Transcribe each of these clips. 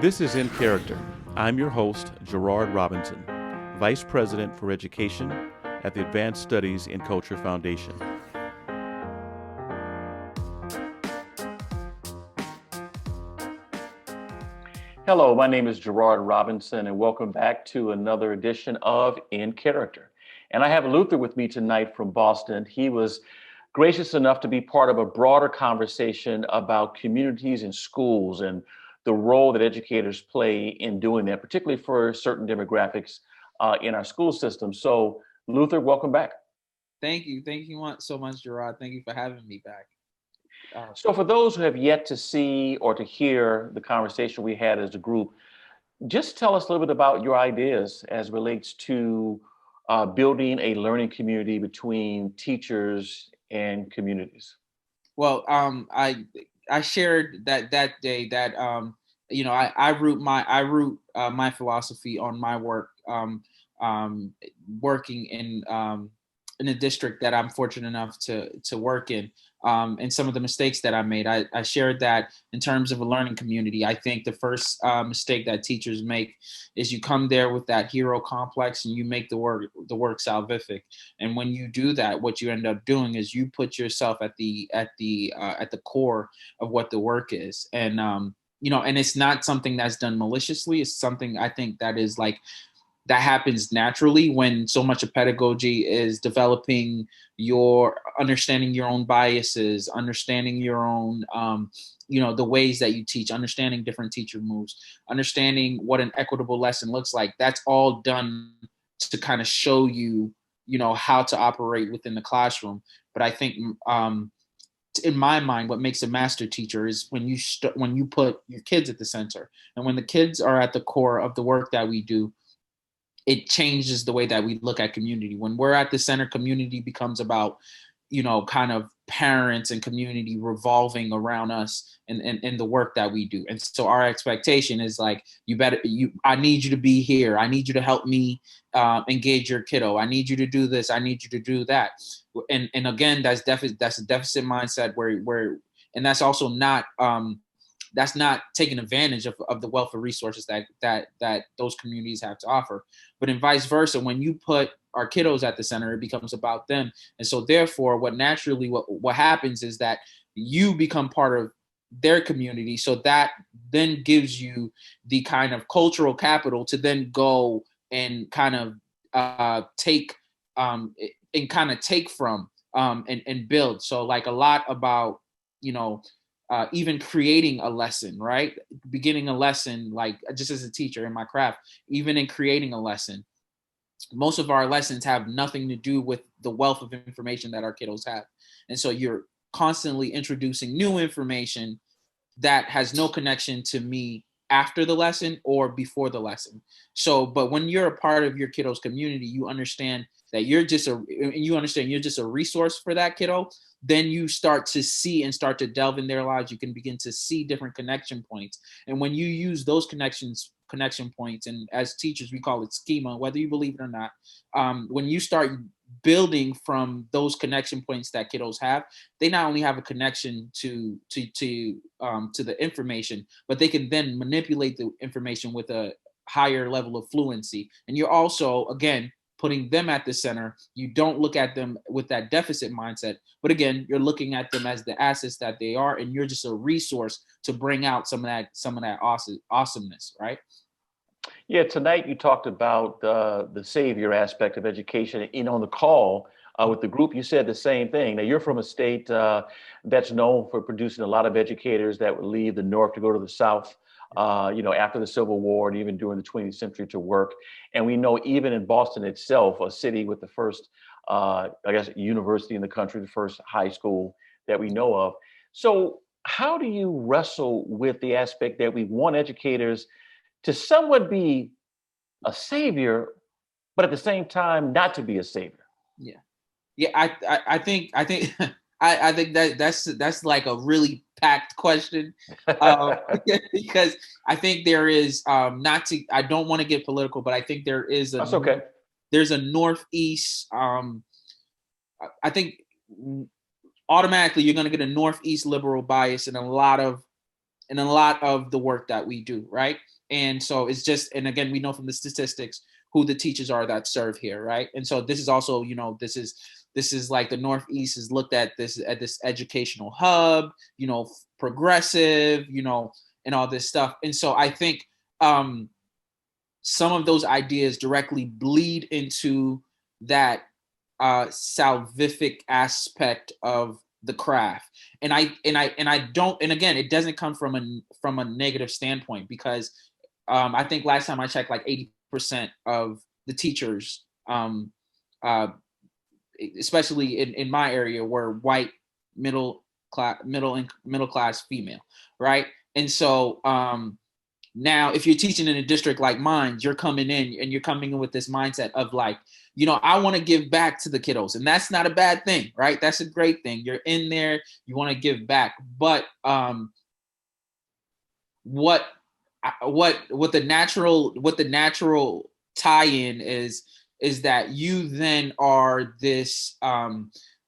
This is In Character. I'm your host, Gerard Robinson, Vice President for Education at the Advanced Studies in Culture Foundation. Hello, my name is Gerard Robinson, and welcome back to another edition of In Character. And I have Luther with me tonight from Boston. He was gracious enough to be part of a broader conversation about communities and schools and the role that educators play in doing that, particularly for certain demographics in our school system. So, Luther, welcome back. Thank you. Thank you so much, Gerard. Thank you for having me back. So for those who have yet to see or to hear the conversation we had as a group, just tell us a little bit about your ideas as relates to building a learning community between teachers and communities. Well, I shared that day that I root my philosophy on my work, working in a district that I'm fortunate enough to work in, and some of the mistakes that I made. I shared that in terms of a learning community. I think the first mistake that teachers make is you come there with that hero complex and you make the work salvific. And when you do that, what you end up doing is you put yourself at the core of what the work is. And and it's not something that's done maliciously. It's something I think that is that happens naturally when so much of pedagogy is developing your understanding your own biases, understanding your own, the ways that you teach, understanding different teacher moves, understanding what an equitable lesson looks like. That's all done to kind of show you, how to operate within the classroom. But I think, in my mind, what makes a master teacher is when you put your kids at the center, and when the kids are at the core of the work that we do, it changes the way that we look at community. When we're at the center, community becomes about, kind of parents and community revolving around us and the work that we do. And so our expectation is I need you to be here. I need you to help me engage your kiddo. I need you to do this. I need you to do that. And again, that's a deficit mindset where and that's also not, that's not taking advantage of the wealth of resources that those communities have to offer. But in vice versa, when you put our kiddos at the center, it becomes about them. And so therefore, what happens is that you become part of their community. So that then gives you the kind of cultural capital to then go and kind of take from and build. So a lot about, even creating a lesson, right? Beginning a lesson, just as a teacher in my craft, even in creating a lesson, most of our lessons have nothing to do with the wealth of information that our kiddos have. And so you're constantly introducing new information that has no connection to me after the lesson or before the lesson. So, but when you're a part of your kiddo's community, you understand that you're just a resource for that kiddo. Then you start to see and start to delve in their lives. You can begin to see different connection points. And when you use those connection points, and as teachers, we call it schema, whether you believe it or not, when you start building from those connection points that kiddos have, they not only have a connection to the information, but they can then manipulate the information with a higher level of fluency. And you're also, again, putting them at the center. You don't look at them with that deficit mindset, but again, you're looking at them as the assets that they are, and you're just a resource to bring out some of that awesomeness, right? Yeah, tonight you talked about the savior aspect of education. On the call with the group, you said the same thing. Now, you're from a state that's known for producing a lot of educators that would leave the North to go to the South, after the Civil War and even during the 20th century to work. And we know even in Boston itself, a city with the first, university in the country, the first high school that we know of. So how do you wrestle with the aspect that we want educators to somewhat be a savior, but at the same time not to be a savior? Yeah. I think I think that's like a really packed question, because I think there is, I don't want to get political, but I think That's okay. There's a Northeast. I think automatically you're going to get a Northeast liberal bias in a lot of in a lot of the work that we do, right? And so it's just, and again, we know from the statistics who the teachers are that serve here, right? And so this is also, this is like the Northeast is looked at this educational hub, progressive, and all this stuff. And so I think some of those ideas directly bleed into that salvific aspect of the craft. And I don't, and again, it doesn't come from a negative standpoint, because I think last time I checked, like 80% of the teachers, uh, especially in my area, were white, middle class female, right? And so now, if you're teaching in a district like mine, you're coming in and you're coming in with this mindset of like, I want to give back to the kiddos, and that's not a bad thing, right? That's a great thing. You're in there, you want to give back, but what the natural tie-in is that you then are this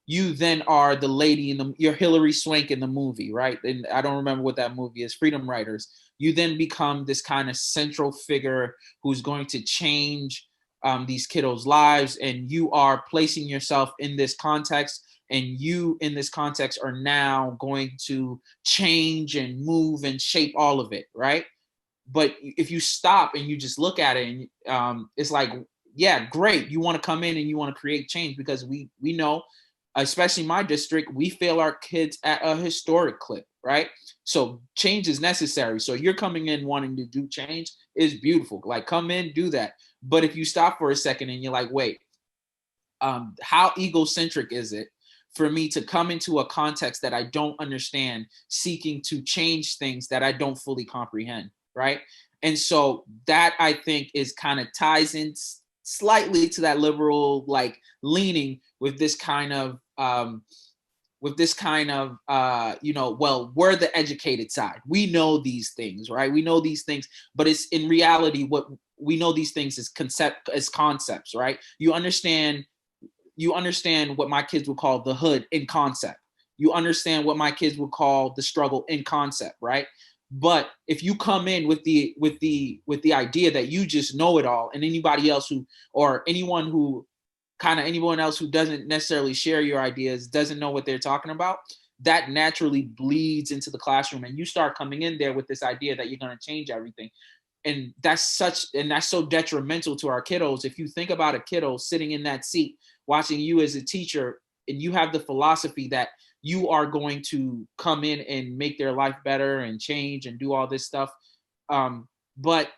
you then are the lady you're Hillary Swank in the movie, right? And I don't remember what that movie is, Freedom Writers. You then become this kind of central figure who's going to change these kiddos' lives, and you are placing yourself in this context, and you in this context are now going to change and move and shape all of it, right? But if you stop and you just look at it, and it's like, yeah, great, you want to come in and you want to create change, because we know, especially my district, we fail our kids at a historic clip, right? So change is necessary. So you're coming in wanting to do change is beautiful. Like, come in, do that. But if you stop for a second and you're like, wait, how egocentric is it for me to come into a context that I don't understand, seeking to change things that I don't fully comprehend, right? And so that, I think, is kind of ties in slightly to that liberal like leaning with this kind of well, we're the educated side. We know these things, right? We know these things, but it's in reality what we know these things as concepts, right? You understand what my kids would call the hood in concept. You understand what my kids would call the struggle in concept, right? But if you come in with the idea that you just know it all, and anybody else anyone else who doesn't necessarily share your ideas doesn't know what they're talking about, that naturally bleeds into the classroom, and you start coming in there with this idea that you're going to change everything. And that's so detrimental to our kiddos. If you think about a kiddo sitting in that seat watching you as a teacher, and you have the philosophy that you are going to come in and make their life better and change and do all this stuff. But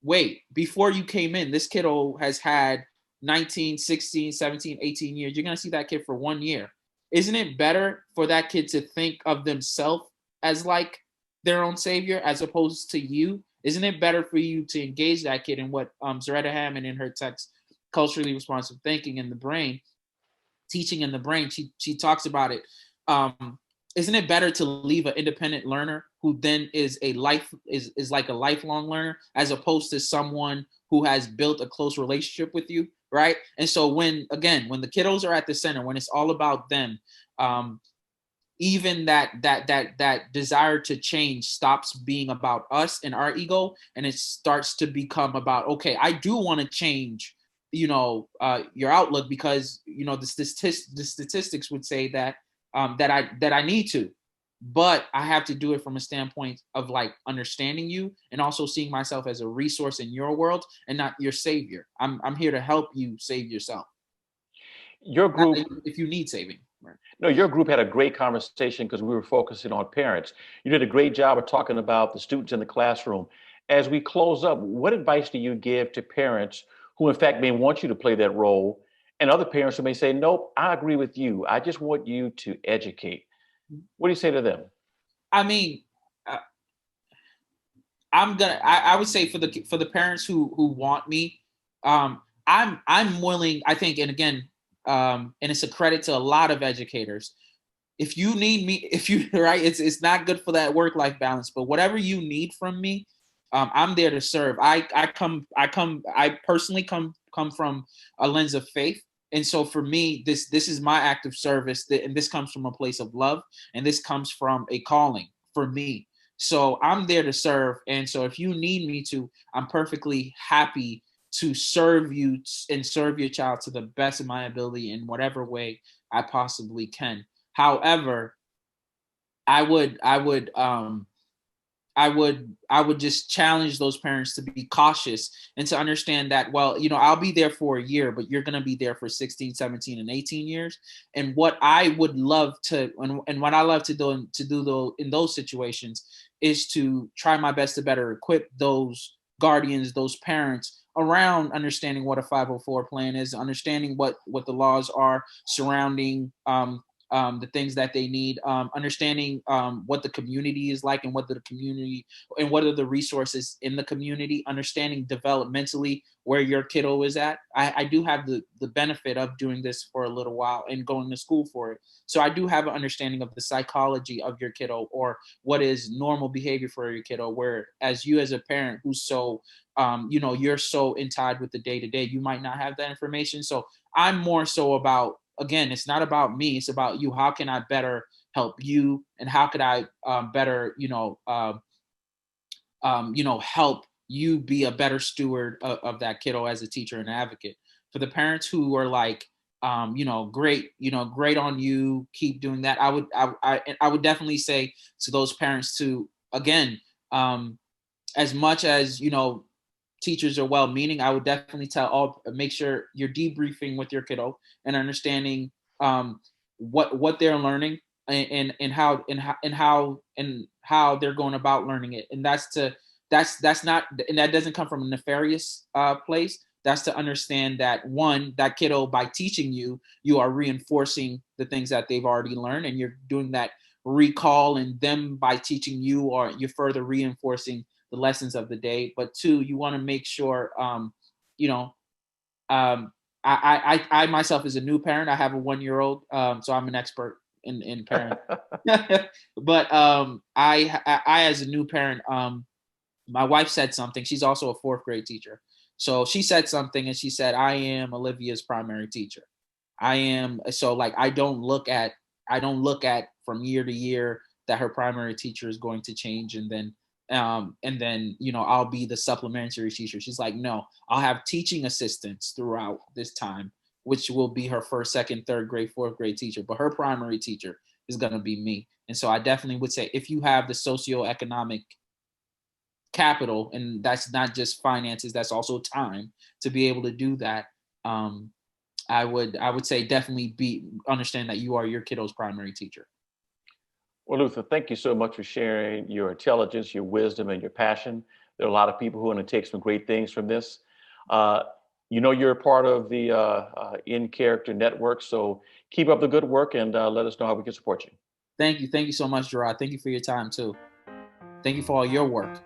wait, before you came in, this kiddo has had 19, 16, 17, 18 years. You're going to see that kid for 1 year. Isn't it better for that kid to think of themselves as like their own savior as opposed to you? Isn't it better for you to engage that kid in what Zaretta Hammond in her text, Culturally Responsive Thinking in the Brain, Teaching in the Brain, she talks about it. Isn't it better to leave an independent learner who then is like a lifelong learner, as opposed to someone who has built a close relationship with you, right? And so when the kiddos are at the center, when it's all about them, even that desire to change stops being about us and our ego, and it starts to become about, okay, I do want to change, your outlook, because the statistics would say that that I need to, but I have to do it from a standpoint of like understanding you, and also seeing myself as a resource in your world and not your savior. I'm here to help you save yourself. Your group, if you need saving. Right. no, your group had a great conversation because we were focusing on parents. You did a great job of talking about the students in the classroom. As we close up, what advice do you give to parents who, in fact, may want you to play that role, and other parents who may say, nope, I agree with you. I just want you to educate. What do you say to them? I mean, I would say for the parents who want me, I'm willing, I think, and again, and it's a credit to a lot of educators. If you need me, right, it's not good for that work-life balance, but whatever you need from me, I'm there to serve. I personally come from a lens of faith. And so for me, this is my act of service, and this comes from a place of love, and this comes from a calling for me. So I'm there to serve. And so if you need me to, I'm perfectly happy to serve you and serve your child to the best of my ability in whatever way I possibly can. However, I would I would I would just challenge those parents to be cautious and to understand that, well, I'll be there for a year, but you're going to be there for 16, 17, and 18 years. And what I would love to, and what I love to do in those situations is to try my best to better equip those guardians, those parents around understanding what a 504 plan is, understanding what the laws are surrounding the things that they need, understanding what the community is like and what are the resources in the community, understanding developmentally where your kiddo is at. I do have the benefit of doing this for a little while and going to school for it. So I do have an understanding of the psychology of your kiddo, or what is normal behavior for your kiddo, where as you as a parent who's so you're so tied with the day to day, you might not have that information. So I'm more so about, again, it's not about me, it's about you. How can I better help you, and how could I better help you be a better steward of that kiddo as a teacher and advocate. For the parents who are like, great, great on you, keep doing that. I would definitely say to those parents to, again, as much as teachers are well meaning, I would definitely make sure you're debriefing with your kiddo and understanding what they're learning, and how they're going about learning it. And that's not, and that doesn't come from a nefarious place. That's to understand that, one, that kiddo, by teaching you, you are reinforcing the things that they've already learned, and you're doing that recall, and them by teaching you, or you're further reinforcing the lessons of the day. But two, you want to make sure, you know, I myself is a new parent. I have a 1-year-old, so I'm an expert in parent. But I as a new parent, my wife said something. She's also a fourth grade teacher. So she said something, and she said, I am Olivia's primary teacher. I am, so like, I don't look at from year to year that her primary teacher is going to change, and then I'll be the supplementary teacher. She's like, no, I'll have teaching assistants throughout this time, which will be her first, second, third grade, fourth grade teacher, but her primary teacher is going to be me. And so I definitely would say, if you have the socioeconomic capital, and that's not just finances, that's also time to be able to do that, I would say definitely understand that you are your kiddo's primary teacher. Well, Luther, thank you so much for sharing your intelligence, your wisdom, and your passion. There are a lot of people who are going to take some great things from this. Uh, you're a part of the In Character Network, so keep up the good work, and let us know how we can support you. Thank you so much, Gerard. Thank you for your time too. Thank you for all your work.